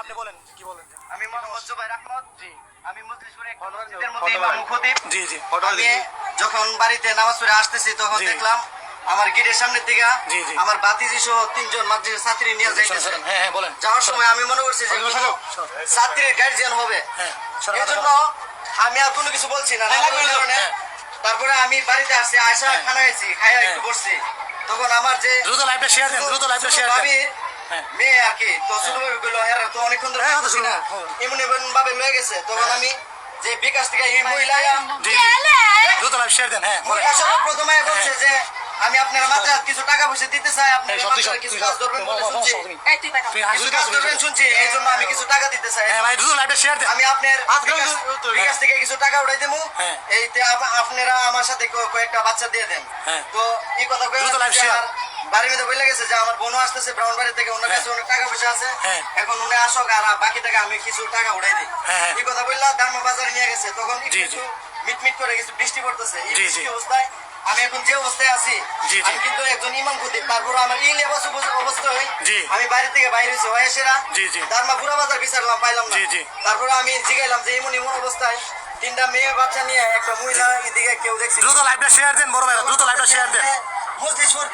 আপনি বলেন কি বলেন। আমি মোহাম্মদ জুবাইর আহমদ। জি আমি মজলিসপুরে একটা মসজিদের মধ্যে ইমাম খতিব। জি জি আমি যখন বাড়িতে নামাজ পড়ে আসতেছি তখন জি। দেখলাম আমার গেটের সামনের দিকে জি, জি। আমার বাতিজি সহ 3 জন মাদ্রাসার ছাত্রী নিয়ে যাইতেছে। হ্যাঁ হ্যাঁ বলেন। যাওয়ার সময় আমি মনে করছি যে কোনো ছাত্রীর গার্জিয়ান হবে। হ্যাঁ এই জন্য আমি আর কোনো কিছু বলছি না। এই কারণে তারপরে আমি বাড়িতে আসছি, আয়সা খানা খাইছি, খাইয়া একটু বসছি। তখন আমার যে দ্রুত লাইভটা শেয়ার দেন, দ্রুত লাইভটা শেয়ার দেন। ভাবির হ্যাঁ মেয়ে আর কি, তো ছোট ভাবি বললো হ্যাঁ তো অনেকক্ষণ ধরে হ্যাঁ, খাইতেছি না, হ্যাঁ। এমন এমন ভাবে লয়ে গেছে। তখন আমি যে বিকাশ থেকে এই মহিলা জি জি দ্রুত লাইভ শেয়ার দেন। হ্যাঁ বলেন। আসলে প্রথমে বলছে যে আমি আপনার মাত্রা কিছু টাকা পয়সা দিতে চাই, আপনার মাত্রা কিছু কাজ ধরবেন বলে শুনছি, কিছু কাজ ধরবেন শুনছি, এই জন্য আমি কিছু টাকা দিতে চাই। হ্যাঁ ভাই দ্রুত লাইভটা শেয়ার দেন। আমি আপনার বিকাশ থেকে কিছু টাকা উঠাই দেবো, হ্যাঁ। এইতে আপনারা আমার সাথে কয়েকটা বাচ্চা দিয়ে দেন। হ্যাঁ। তো এই কথা দ্রুত live share। বাড়ির মধ্যে বলে গেছে যে আমার বোনও আসতেছে ব্রাউন বাড়ি থেকে, ওনার কাছে অনেক টাকা পয়সা আছে, হ্যাঁ। এখন উনি আসক আর বাকি টাকা আমি কিছু টাকা উঠাই দিই। হ্যাঁ। এই কথা বললা দামা বাজারে নিয়ে গেছে। তখন জি, একটু জি। মিটমিট করে কিছু বৃষ্টি পড়তেছে। এই জি, জি। বৃষ্টি অবস্থায় আমি এখন যে অবস্থায় আছি, জি, জি। আমি কিন্তু একজন ইমাম খতিব, তারপর আমার এই লেবাস অবস্থা হই, জি। আমি বাড়ি থেকে বাইরে হয়েছি হয়েছেরা জি, জি। দারমা পুরা বাজার বিচারলাম, পাইলাম না। জি, জি। তারপরে আমি জিগাইলাম যে এমন এমন অবস্থায় 3টা মেয়ে বাচ্চা নিয়ে একটা মহিলা এদিকে কেউ দেখছি দ্রুত লাইভটা শেয়ার দেন বড় ভাই, দ্রুত লাইভটা শেয়ার দেন। মজলিসপুর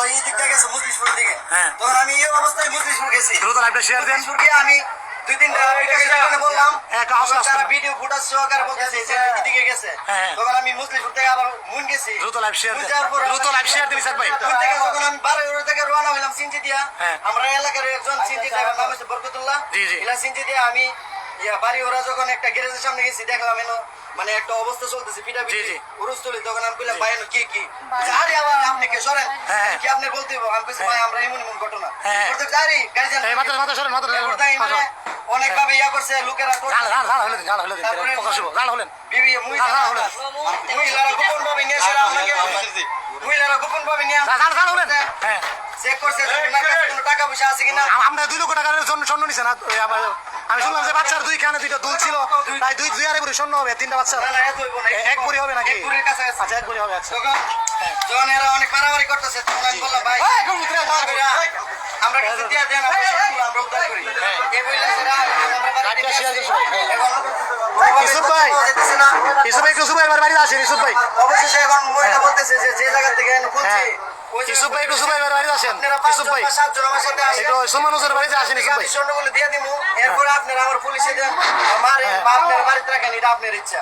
ওই দিকটা গেছে, মজলিসপুর দিকে। হ্যাঁ। তখন আমি এই অবস্থায় মজলিসপুর গেছি। দ্রুত লাইভটা শেয়ার দেন। মজলিসপুরকে আমি 2-3টা বললাম, একটা আওয়াজ আসছে। তারা ভিডিও ফুটেজ সহকারে বলতেছে যে এদিকে গেছে। হ্যাঁ। তখন আমি মজলিসপুর থেকে আবার মুন গেছি। দ্রুত লাইভ শেয়ার মুন দেন, যাওয়ার পর দ্রুত লাইভ শেয়ার দিন ইসাক ভাই। মুন থেকে যখন আমি 12 থেকে রওনা হইলাম সিনজি দিয়া, হ্যাঁ। আমরা এলাকার একজন সিনজি ড্রাইভার নাম হচ্ছে বরকতুল্লাহ, জি, জি। ইলা সিনজি দিয়া আমি বাড়ি ওরা যখন একটা গ্যারেজের সামনে গেছি, দেখলাম এনো মানে একটা অবস্থা চলতেছে পিটা জি, জি। উরুস্তলি। তখন আমি বললাম ভাই এনো কি কি, আরে আবার আপনি কে সরেন, হ্যাঁ। কি আপনি বলতে হবে? আমি বলছি ভাই আমরা এমন এমন ঘটনা। হ্যাঁ। বলতে আরে গার্জিয়ান এই মাথা মাথা সরেন, মাথা অনেক ভাবে ইয়া করছে লোকেরা। গাল গাল গাল হলেন, গাল হলেন, প্রকাশ হবো, গাল হলেন। বিবি মহিলারা গোপন ভাবে নিয়ে এসে আমাকে মহিলারা গোপন ভাবে নিয়ে গাল গাল হলেন। হ্যাঁ চেক করছে যে ওনার কাছে কোনো টাকা পয়সা আছে কিনা। আমরা 2 লক্ষ টাকার স্বর্ণ নিছে না। আমি শুনলাম যে বাচ্চার 2 কানে 2টা দুল ছিল, তাই 2 আড়াই ভরি স্বর্ণ হবে 3টা বাচ্চা। না না এত হইব না, এক ভরি হবে নাকি? এক ভরির কাছাকাছি। আচ্ছা এক ভরি হবে। আচ্ছা তখন যখন এরা অনেক মারামারি করতেছে তখন আমি বললাম ভাই আমরা কিছু দিয়ে দেন, আমরা সবগুলো আমরা উদ্ধার করি। এই বইলা এরা আমরা বাড়িতে লাইভটা শেয়ার নিয়ে করুন। আসছি। এখন কোনোভাবে ইউসুফ ভাই, যেতেছে না। ইউসুফ ভাই একটু সুবাই বাড়িতে আসেন। ইউসুফ ভাই, অবশেষে এখন মহিলা বলতেছে যে যে জায়গা থেকে খুলছি হ্যাঁ। ইউসুফ ভাই একটু সুবাই বাড়িতে আসেন। আপনারা ইউসুফ ভাই 5-7 জন আমার সাথে আসেন, একটু সুমন হুজুরের বাড়িতে আসেন। ইউসুফ ভাই আমি স্বর্ণগুলো দিয়ে দিমু, এরপরে আপনারা আমার পুলিশে দেন, আমার আপনার বাড়িতে রাখেন, এটা আপনার ইচ্ছা।